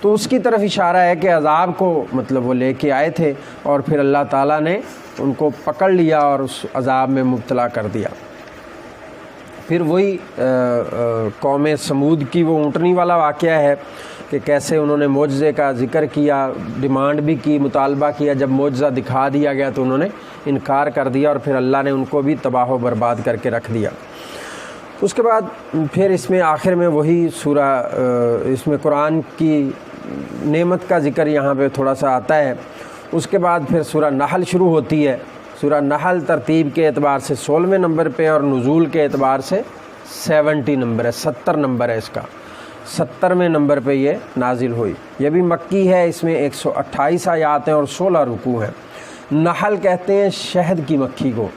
تو اس کی طرف اشارہ ہے کہ عذاب کو مطلب وہ لے کے آئے تھے، اور پھر اللہ تعالیٰ نے ان کو پکڑ لیا اور اس عذاب میں مبتلا کر دیا۔ پھر وہی قوم سمود کی وہ اونٹنی والا واقعہ ہے کہ کیسے انہوں نے معجزے کا ذکر کیا، ڈیمانڈ بھی کی، مطالبہ کیا، جب معجزہ دکھا دیا گیا تو انہوں نے انکار کر دیا، اور پھر اللہ نے ان کو بھی تباہ و برباد کر کے رکھ دیا۔ اس کے بعد پھر اس میں آخر میں وہی سورہ، اس میں قرآن کی نعمت کا ذکر یہاں پہ تھوڑا سا آتا ہے۔ اس کے بعد پھر سورہ نحل شروع ہوتی ہے۔ سورہ نحل ترتیب کے اعتبار سے 16ویں نمبر پہ، اور نزول کے اعتبار سے 70 نمبر ہے، 70 نمبر ہے اس کا، 70ویں نمبر پہ یہ نازل ہوئی۔ یہ بھی مکی ہے، اس میں 128 آیات ہیں اور 16 رکوع ہیں۔ نحل کہتے ہیں شہد کی مکھی کو،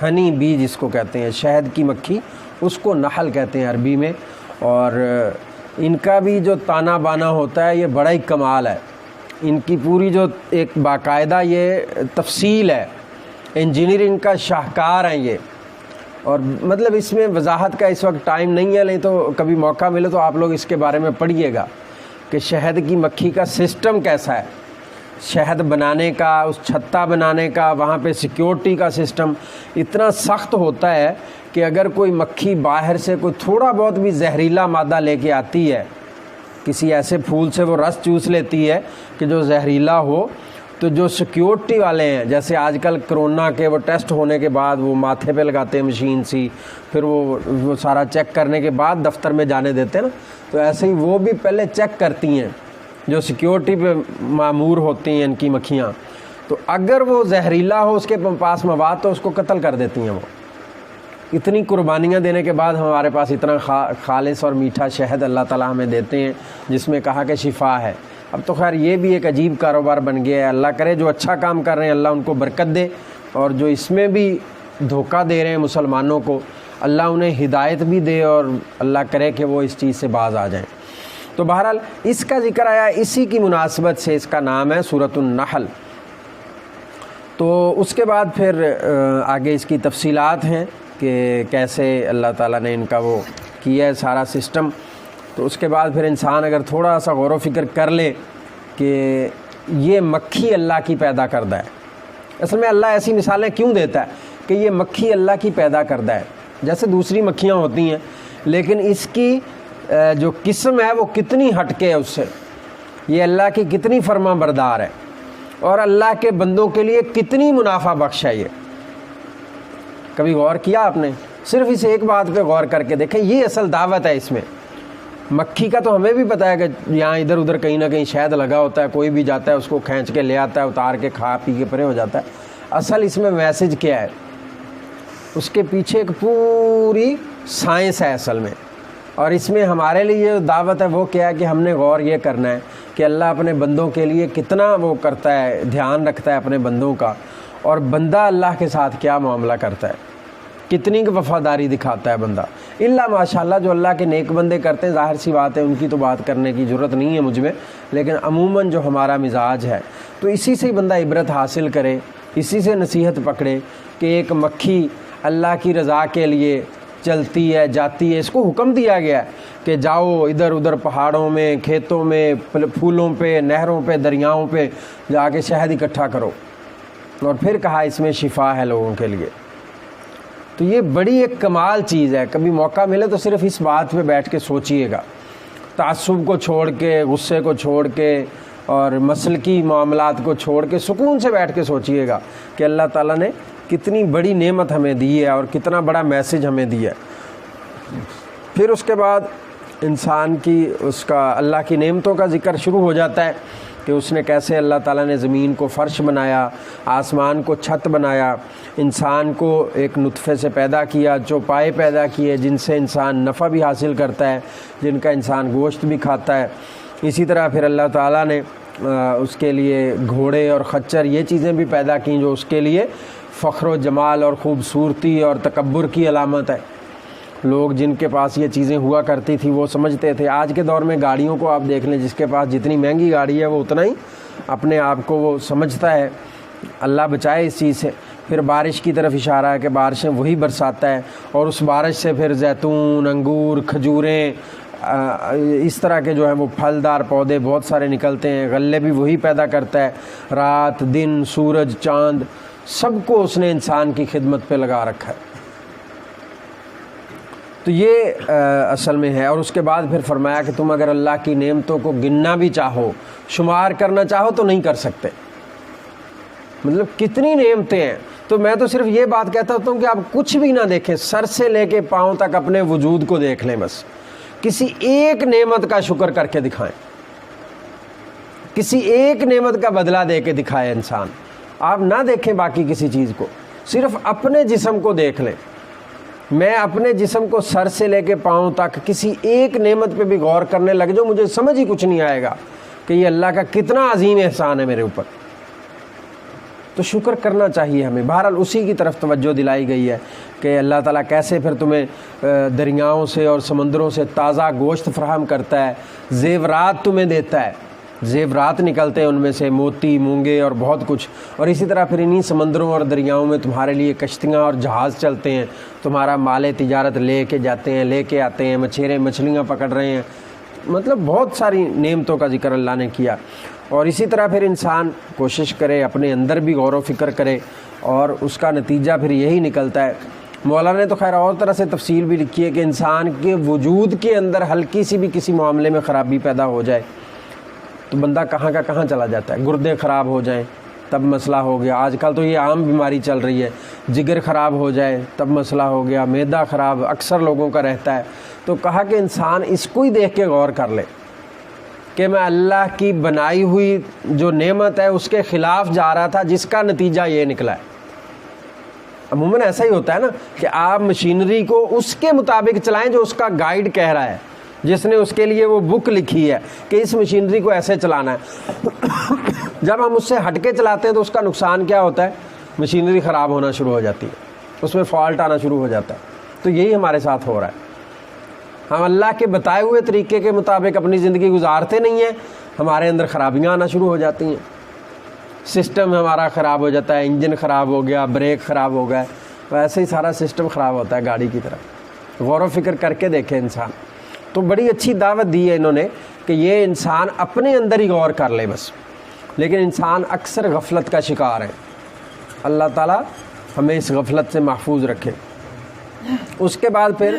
ہنی بی جس کو کہتے ہیں، شہد کی مکھی، اس کو نحل کہتے ہیں عربی میں۔ اور ان کا بھی جو تانا بانا ہوتا ہے یہ بڑا ہی کمال ہے، ان کی پوری جو ایک باقاعدہ یہ تفصیل ہے، انجینئرنگ کا شاہکار ہیں یہ۔ اور مطلب اس میں وضاحت کا اس وقت ٹائم نہیں ہے، نہیں تو کبھی موقع ملے تو آپ لوگ اس کے بارے میں پڑھیے گا کہ شہد کی مکھی کا سسٹم کیسا ہے، شہد بنانے کا، اس چھتا بنانے کا، وہاں پہ سیکیورٹی کا سسٹم اتنا سخت ہوتا ہے کہ اگر کوئی مکھی باہر سے کوئی تھوڑا بہت بھی زہریلا مادہ لے کے آتی ہے، کسی ایسے پھول سے وہ رس چوس لیتی ہے کہ جو زہریلا ہو، تو جو سیکیورٹی والے ہیں، جیسے آج کل کرونا کے وہ ٹیسٹ ہونے کے بعد وہ ماتھے پہ لگاتے ہیں مشین سی، پھر وہ سارا چیک کرنے کے بعد دفتر میں جانے دیتے ہیں نا، تو ایسے ہی وہ بھی پہلے چیک کرتی ہیں جو سیکیورٹی پہ مامور ہوتی ہیں ان کی مکھیاں، تو اگر وہ زہریلا ہو اس کے پاس مواد تو اس کو قتل کر دیتی ہیں وہ۔ اتنی قربانیاں دینے کے بعد ہمارے پاس اتنا خالص اور میٹھا شہد اللہ تعالیٰ ہمیں دیتے ہیں جس میں کہا کہ شفا ہے۔ اب تو خیر یہ بھی ایک عجیب کاروبار بن گیا ہے۔ اللہ کرے جو اچھا کام کر رہے ہیں اللہ ان کو برکت دے، اور جو اس میں بھی دھوکہ دے رہے ہیں مسلمانوں کو اللہ انہیں ہدایت بھی دے، اور اللہ کرے کہ وہ اس چیز سے باز آ جائیں۔ تو بہرحال اس کا ذکر آیا، اسی کی مناسبت سے اس کا نام ہے سورۃ النحل۔ تو اس کے بعد پھر آگے اس کی تفصیلات ہیں کہ کیسے اللہ تعالیٰ نے ان کا وہ کیا ہے سارا سسٹم۔ تو اس کے بعد پھر انسان اگر تھوڑا سا غور و فکر کر لے کہ یہ مکھی اللہ کی پیدا کردہ ہے۔ اصل میں اللہ ایسی مثالیں کیوں دیتا ہے کہ یہ مکھی اللہ کی پیدا کردہ ہے، جیسے دوسری مکھیاں ہوتی ہیں لیکن اس کی جو قسم ہے وہ کتنی ہٹ کے ہے اس سے، یہ اللہ کی کتنی فرما بردار ہے اور اللہ کے بندوں کے لیے کتنی منافع بخش ہے۔ یہ کبھی غور کیا آپ نے؟ صرف اس ایک بات پہ غور کر کے دیکھیں، یہ اصل دعوت ہے اس میں۔ مکھی کا تو ہمیں بھی پتہ ہے کہ یہاں ادھر ادھر کہیں نہ کہیں شہد لگا ہوتا ہے، کوئی بھی جاتا ہے اس کو کھینچ کے لے آتا ہے، اتار کے کھا پی کے پرے ہو جاتا ہے۔ اصل اس میں میسج کیا ہے، اس کے پیچھے ایک پوری سائنس ہے اصل میں، اور اس میں ہمارے لیے جو دعوت ہے وہ کیا ہے کہ ہم نے غور یہ کرنا ہے کہ اللہ اپنے بندوں کے لیے کتنا وہ کرتا ہے، دھیان رکھتا ہے اپنے بندوں کا، اور بندہ اللہ کے ساتھ کیا معاملہ کرتا ہے، کتنی کی وفاداری دکھاتا ہے بندہ۔ اللہ ماشاءاللہ جو اللہ کے نیک بندے کرتے ہیں، ظاہر سی بات ہے ان کی تو بات کرنے کی ضرورت نہیں ہے مجھ میں، لیکن عموماً جو ہمارا مزاج ہے تو اسی سے بندہ عبرت حاصل کرے، اسی سے نصیحت پکڑے کہ ایک مکھی اللہ کی رضا کے لیے چلتی ہے جاتی ہے، اس کو حکم دیا گیا ہے کہ جاؤ ادھر ادھر پہاڑوں میں، کھیتوں میں، پھولوں پہ، نہروں پہ، دریاؤں پہ جا کے شہد اکٹھا کرو، اور پھر کہا اس میں شفا ہے لوگوں کے لیے۔ تو یہ بڑی ایک کمال چیز ہے، کبھی موقع ملے تو صرف اس بات پہ بیٹھ کے سوچئے گا، تعصب کو چھوڑ کے، غصے کو چھوڑ کے اور مسلکی معاملات کو چھوڑ کے سکون سے بیٹھ کے سوچئے گا کہ اللہ تعالیٰ نے کتنی بڑی نعمت ہمیں دی ہے اور کتنا بڑا میسج ہمیں دیا ہے۔ پھر اس کے بعد انسان کی اس کا اللہ کی نعمتوں کا ذکر شروع ہو جاتا ہے کہ اس نے کیسے اللہ تعالیٰ نے زمین کو فرش بنایا، آسمان کو چھت بنایا، انسان کو ایک نطفے سے پیدا کیا، چوپائے پیدا کیے جن سے انسان نفع بھی حاصل کرتا ہے، جن کا انسان گوشت بھی کھاتا ہے۔ اسی طرح پھر اللہ تعالیٰ نے اس کے لیے گھوڑے اور خچر یہ چیزیں بھی پیدا کیں جو اس کے لیے فخر و جمال اور خوبصورتی اور تکبر کی علامت ہے۔ لوگ جن کے پاس یہ چیزیں ہوا کرتی تھی وہ سمجھتے تھے، آج کے دور میں گاڑیوں کو آپ دیکھ لیں، جس کے پاس جتنی مہنگی گاڑی ہے وہ اتنا ہی اپنے آپ کو وہ سمجھتا ہے۔ اللہ بچائے اس چیز سے۔ پھر بارش کی طرف اشارہ ہے کہ بارشیں وہی برساتا ہے، اور اس بارش سے پھر زیتون، انگور، کھجوریں، اس طرح کے جو ہیں وہ پھلدار پودے بہت سارے نکلتے ہیں، غلے بھی وہی پیدا کرتا ہے۔ رات، دن، سورج، چاند، سب کو اس نے انسان کی خدمت پہ لگا رکھا ہے۔ تو یہ اصل میں ہے۔ اور اس کے بعد پھر فرمایا کہ تم اگر اللہ کی نعمتوں کو گننا بھی چاہو، شمار کرنا چاہو تو نہیں کر سکتے۔ مطلب کتنی نعمتیں ہیں۔ تو میں تو صرف یہ بات کہتا ہوں کہ آپ کچھ بھی نہ دیکھیں، سر سے لے کے پاؤں تک اپنے وجود کو دیکھ لیں، بس کسی ایک نعمت کا شکر کر کے دکھائیں، کسی ایک نعمت کا بدلہ دے کے دکھائے انسان۔ آپ نہ دیکھیں باقی کسی چیز کو، صرف اپنے جسم کو دیکھ لیں۔ میں اپنے جسم کو سر سے لے کے پاؤں تک کسی ایک نعمت پہ بھی غور کرنے لگ جاؤں، مجھے سمجھ ہی کچھ نہیں آئے گا کہ یہ اللہ کا کتنا عظیم احسان ہے میرے اوپر۔ تو شکر کرنا چاہیے ہمیں۔ بہرحال اسی کی طرف توجہ دلائی گئی ہے کہ اللہ تعالیٰ کیسے پھر تمہیں دریاؤں سے اور سمندروں سے تازہ گوشت فراہم کرتا ہے، زیورات تمہیں دیتا ہے، زیورات نکلتے ہیں ان میں سے، موتی، مونگے اور بہت کچھ۔ اور اسی طرح پھر انہی سمندروں اور دریاؤں میں تمہارے لیے کشتیاں اور جہاز چلتے ہیں، تمہارا مال تجارت لے کے جاتے ہیں، لے کے آتے ہیں، مچھلیاں پکڑ رہے ہیں۔ مطلب بہت ساری نعمتوں کا ذکر اللہ نے کیا۔ اور اسی طرح پھر انسان کوشش کرے، اپنے اندر بھی غور و فکر کرے، اور اس کا نتیجہ پھر یہی نکلتا ہے۔ مولانا نے تو خیر اور طرح سے تفصیل بھی لکھی ہے کہ انسان کے وجود کے اندر ہلکی سی بھی کسی معاملے میں خرابی پیدا ہو جائے تو بندہ کہاں کا کہاں چلا جاتا ہے۔ گردے خراب ہو جائیں تب مسئلہ ہو گیا، آج کل تو یہ عام بیماری چل رہی ہے۔ جگر خراب ہو جائے تب مسئلہ ہو گیا، معدہ خراب اکثر لوگوں کا رہتا ہے۔ تو کہا کہ انسان اس کو ہی دیکھ کے غور کر لے کہ میں اللہ کی بنائی ہوئی جو نعمت ہے اس کے خلاف جا رہا تھا، جس کا نتیجہ یہ نکلا ہے۔ عموماً ایسا ہی ہوتا ہے نا کہ آپ مشینری کو اس کے مطابق چلائیں جو اس کا گائیڈ کہہ رہا ہے، جس نے اس کے لیے وہ بک لکھی ہے کہ اس مشینری کو ایسے چلانا ہے۔ جب ہم اس سے ہٹ کے چلاتے ہیں تو اس کا نقصان کیا ہوتا ہے؟ مشینری خراب ہونا شروع ہو جاتی ہے، اس میں فالٹ آنا شروع ہو جاتا ہے۔ تو یہی ہمارے ساتھ ہو رہا ہے، ہم اللہ کے بتائے ہوئے طریقے کے مطابق اپنی زندگی گزارتے نہیں ہیں، ہمارے اندر خرابیاں آنا شروع ہو جاتی ہیں، سسٹم ہمارا خراب ہو جاتا ہے، انجن خراب ہو گیا، بریک خراب ہو گیا، ویسے ہی سارا سسٹم خراب ہوتا ہے گاڑی کی طرح۔ غور و فکر کر کے دیکھیں انسان۔ تو بڑی اچھی دعوت دی ہے انہوں نے کہ یہ انسان اپنے اندر ہی غور کر لے بس، لیکن انسان اکثر غفلت کا شکار ہے۔ اللہ تعالیٰ ہمیں اس غفلت سے محفوظ رکھے۔ اس کے بعد پھر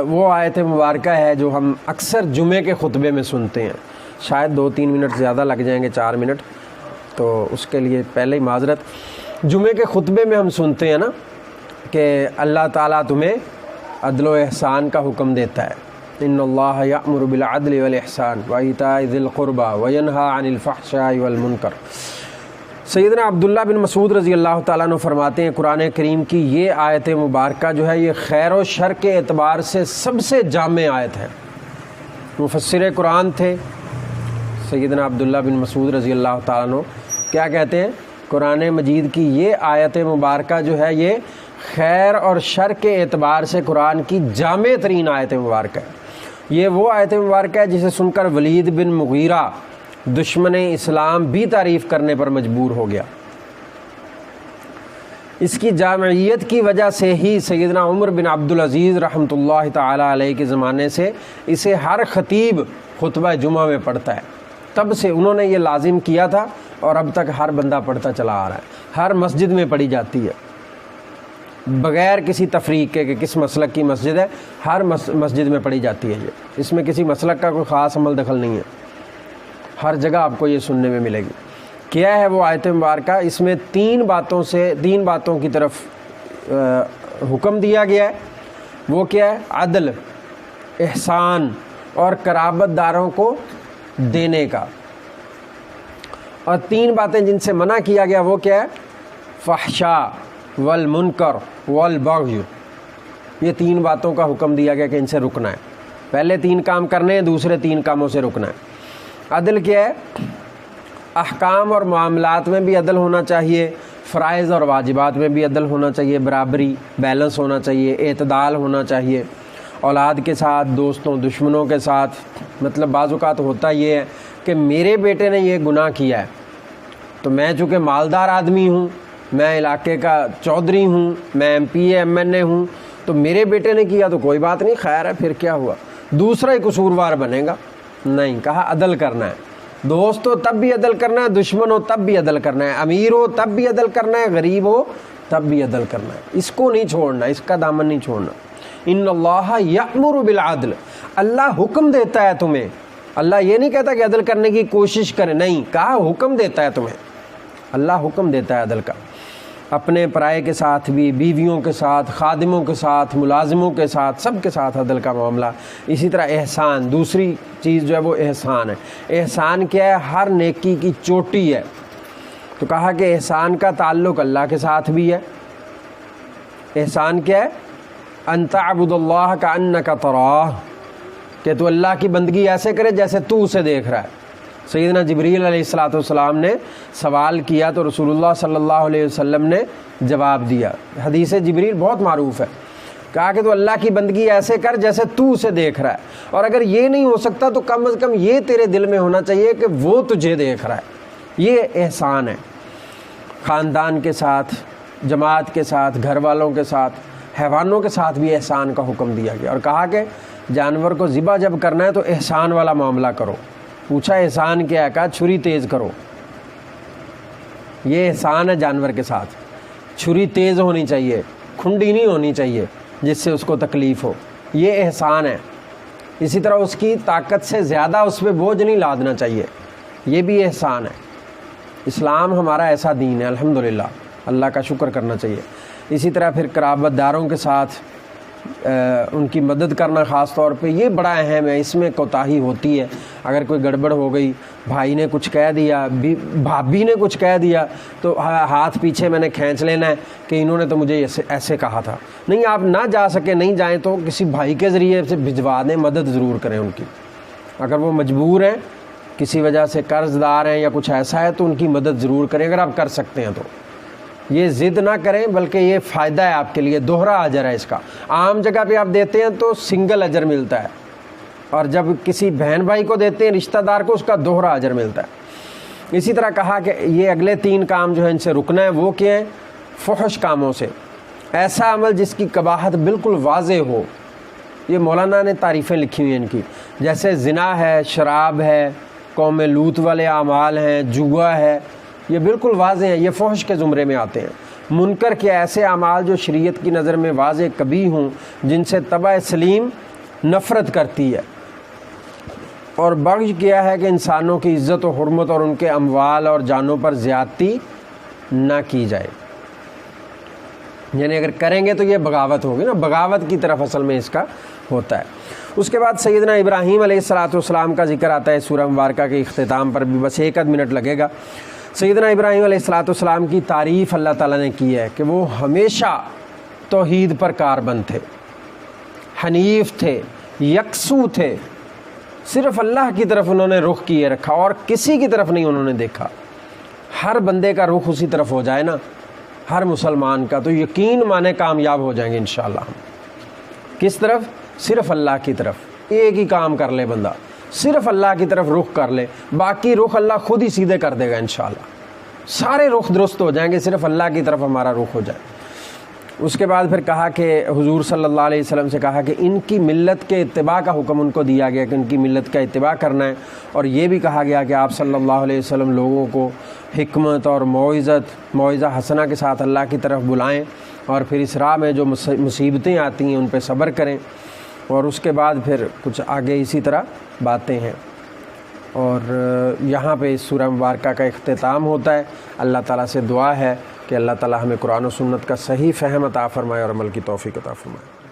وہ آیت مبارکہ ہے جو ہم اکثر جمعے کے خطبے میں سنتے ہیں، شاید 2-3 منٹ زیادہ لگ جائیں گے، 4 منٹ، تو اس کے لیے پہلے ہی معذرت۔ جمعے کے خطبے میں ہم سنتے ہیں نا کہ اللہ تعالیٰ تمہیں عدل و احسان کا حکم دیتا ہے، ان اللہ یأمر بالعدل والاحسان وایتاء ذی القربى وینہی عن الفحشاء والمنکر۔ سیدنا عبداللہ بن مسعود رضی اللہ تعالیٰ عنہ فرماتے ہیں قرآن کریم کی یہ آیت مبارکہ جو ہے یہ خیر و شر کے اعتبار سے سب سے جامع آیت ہے۔ مفسر قرآن تھے سیدنا عبداللہ بن مسعود رضی اللہ تعالیٰ عنہ، کیا کہتے ہیں؟ قرآن مجید کی یہ آیت مبارکہ جو ہے یہ خیر اور شر کے اعتبار سے قرآن کی جامع ترین آیت مبارکہ ہے۔ یہ وہ آیت مبارکہ ہے جسے سن کر ولید بن مغیرہ دشمن اسلام بھی تعریف کرنے پر مجبور ہو گیا۔ اس کی جامعیت کی وجہ سے ہی سیدنا عمر بن عبدالعزیز رحمۃ اللہ تعالیٰ علیہ کے زمانے سے اسے ہر خطیب خطبہ جمعہ میں پڑھتا ہے، تب سے انہوں نے یہ لازم کیا تھا اور اب تک ہر بندہ پڑھتا چلا آ رہا ہے، ہر مسجد میں پڑھی جاتی ہے بغیر کسی تفریق کے کہ کس مسلک کی مسجد ہے، ہر مسجد میں پڑھی جاتی ہے یہ، اس میں کسی مسلک کا کوئی خاص عمل دخل نہیں ہے، ہر جگہ آپ کو یہ سننے میں ملے گی۔ کیا ہے وہ آیت مبارکہ؟ اس میں 3 باتوں کی طرف حکم دیا گیا ہے۔ وہ کیا ہے؟ عدل، احسان اور قرابت داروں کو دینے کا، اور 3 باتیں جن سے منع کیا گیا وہ کیا ہے؟ فحشاء والمنکر والبغی۔ یہ 3 باتوں کا حکم دیا گیا کہ ان سے رکنا ہے، پہلے 3 کام کرنے ہیں، دوسرے 3 کاموں سے رکنا ہے۔ عدل کیا ہے؟ احکام اور معاملات میں بھی عدل ہونا چاہیے، فرائض اور واجبات میں بھی عدل ہونا چاہیے، برابری، بیلنس ہونا چاہیے، اعتدال ہونا چاہیے، اولاد کے ساتھ، دوستوں دشمنوں کے ساتھ۔ مطلب بعض اوقات ہوتا یہ ہے کہ میرے بیٹے نے یہ گناہ کیا ہے تو میں چونکہ مالدار آدمی ہوں، میں علاقے کا چودھری ہوں، میں MP MNA ہوں، تو میرے بیٹے نے کیا تو کوئی بات نہیں، خیر ہے، پھر کیا ہوا، دوسرا ہی قصوروار بنے گا؟ نہیں، کہا عدل کرنا ہے، دوست ہو تب بھی عدل کرنا ہے، دشمن ہو تب بھی عدل کرنا ہے، امیر ہو تب بھی عدل کرنا ہے، غریب ہو تب بھی عدل کرنا ہے، اس کو نہیں چھوڑنا، اس کا دامن نہیں چھوڑنا۔ ان اللہ یأمر بالعدل، اللہ حکم دیتا ہے تمہیں، اللہ یہ نہیں کہتا کہ عدل کرنے کی کوشش کرے، نہیں، کہا حکم دیتا ہے تمہیں، اللہ حکم دیتا ہے عدل کا، اپنے پرائے کے ساتھ بھی، بیویوں کے ساتھ، خادموں کے ساتھ، ملازموں کے ساتھ، سب کے ساتھ عدل کا معاملہ۔ اسی طرح احسان، دوسری چیز جو ہے وہ احسان ہے۔ احسان کیا ہے؟ ہر نیکی کی چوٹی ہے، تو کہا کہ احسان کا تعلق اللہ کے ساتھ بھی ہے۔ احسان کیا ہے؟ ان تعبد اللہ کأنک تراہ، کہ تو اللہ کی بندگی ایسے کرے جیسے تو اسے دیکھ رہا ہے۔ سیدنا جبریل علیہ السلام نے سوال کیا تو رسول اللہ صلی اللہ علیہ وسلم نے جواب دیا، حدیث جبریل بہت معروف ہے، کہا کہ تو اللہ کی بندگی ایسے کر جیسے تو اسے دیکھ رہا ہے، اور اگر یہ نہیں ہو سکتا تو کم از کم یہ تیرے دل میں ہونا چاہیے کہ وہ تجھے دیکھ رہا ہے۔ یہ احسان ہے، خاندان کے ساتھ، جماعت کے ساتھ، گھر والوں کے ساتھ، حیوانوں کے ساتھ بھی احسان کا حکم دیا گیا، اور کہا کہ جانور کو ذبح جب کرنا ہے تو احسان والا معاملہ کرو۔ پوچھا احسان کیا ہے؟ کہا چھری تیز کرو، یہ احسان ہے جانور کے ساتھ، چھری تیز ہونی چاہیے، کھنڈی نہیں ہونی چاہیے جس سے اس کو تکلیف ہو، یہ احسان ہے۔ اسی طرح اس کی طاقت سے زیادہ اس پہ بوجھ نہیں لادنا چاہیے، یہ بھی احسان ہے۔ اسلام ہمارا ایسا دین ہے، الحمدللہ، اللہ کا شکر کرنا چاہیے۔ اسی طرح پھر قرابت داروں کے ساتھ ان کی مدد کرنا خاص طور پہ یہ بڑا اہم ہے. اس میں کوتاہی ہوتی ہے. اگر کوئی گڑبڑ ہو گئی، بھائی نے کچھ کہہ دیا، بھابھی نے کچھ کہہ دیا، تو ہاتھ پیچھے میں نے کھینچ لینا ہے کہ انہوں نے تو مجھے ایسے کہا تھا. نہیں، آپ نہ جا سکے، نہیں جائیں تو کسی بھائی کے ذریعے سے بھجوا دیں، مدد ضرور کریں ان کی. اگر وہ مجبور ہیں، کسی وجہ سے قرض دار ہیں یا کچھ ایسا ہے، تو ان کی مدد ضرور کریں اگر آپ کر سکتے ہیں تو. یہ ضد نہ کریں، بلکہ یہ فائدہ ہے آپ کے لیے، دوہرا اجر ہے اس کا. عام جگہ پہ آپ دیتے ہیں تو سنگل اجر ملتا ہے، اور جب کسی بہن بھائی کو دیتے ہیں، رشتہ دار کو، اس کا دوہرا اجر ملتا ہے. اسی طرح کہا کہ یہ اگلے 3 کام جو ہیں ان سے رکنا ہے. وہ کیا ہیں؟ فحش کاموں سے، ایسا عمل جس کی قباحت بالکل واضح ہو. یہ مولانا نے تعریفیں لکھی ہوئی ہیں ان کی، جیسے زنا ہے، شراب ہے، قوم لوط والے اعمال ہیں، جوا ہے، یہ بالکل واضح ہیں، یہ فحش کے زمرے میں آتے ہیں. منکر کے ایسے اعمال جو شریعت کی نظر میں واضح قبیح ہوں، جن سے طبع سلیم نفرت کرتی ہے. اور بغض کیا ہے کہ انسانوں کی عزت و حرمت اور ان کے اموال اور جانوں پر زیادتی نہ کی جائے. یعنی اگر کریں گے تو یہ بغاوت ہوگی نا، بغاوت کی طرف اصل میں اس کا ہوتا ہے. اس کے بعد سیدنا ابراہیم علیہ السلام کا ذکر آتا ہے سورہ مبارکہ کے اختتام پر بھی، بس 1 منٹ لگے گا. سیدنا ابراہیم علیہ السلام کی تعریف اللہ تعالیٰ نے کی ہے کہ وہ ہمیشہ توحید پر کاربند تھے، حنیف تھے، یکسو تھے. صرف اللہ کی طرف انہوں نے رخ کیے رکھا اور کسی کی طرف نہیں انہوں نے دیکھا. ہر بندے کا رخ اسی طرف ہو جائے نا، ہر مسلمان کا، تو یقین مانے کامیاب ہو جائیں گے انشاءاللہ. ہم کس طرف؟ صرف اللہ کی طرف. ایک ہی کام کر لے بندہ، صرف اللہ کی طرف رخ کر لے، باقی رخ اللہ خود ہی سیدھے کر دے گا انشاءاللہ. سارے رخ درست ہو جائیں گے، صرف اللہ کی طرف ہمارا رخ ہو جائے. اس کے بعد پھر کہا کہ حضور صلی اللہ علیہ وسلم سے کہا کہ ان کی ملت کے اتباع کا حکم ان کو دیا گیا کہ ان کی ملت کا اتباع کرنا ہے. اور یہ بھی کہا گیا کہ آپ صلی اللہ علیہ وسلم لوگوں کو حکمت اور موعظہ حسنہ کے ساتھ اللہ کی طرف بلائیں، اور پھر اس راہ میں جو مصیبتیں آتی ہیں ان پہ صبر کریں. اور اس کے بعد پھر کچھ آگے اسی طرح باتیں ہیں. اور یہاں پہ اس سورہ مبارکہ کا اختتام ہوتا ہے. اللہ تعالیٰ سے دعا ہے کہ اللہ تعالیٰ ہمیں قرآن و سنت کا صحیح فہم عطا فرمائے اور عمل کی توفیق عطا فرمائے.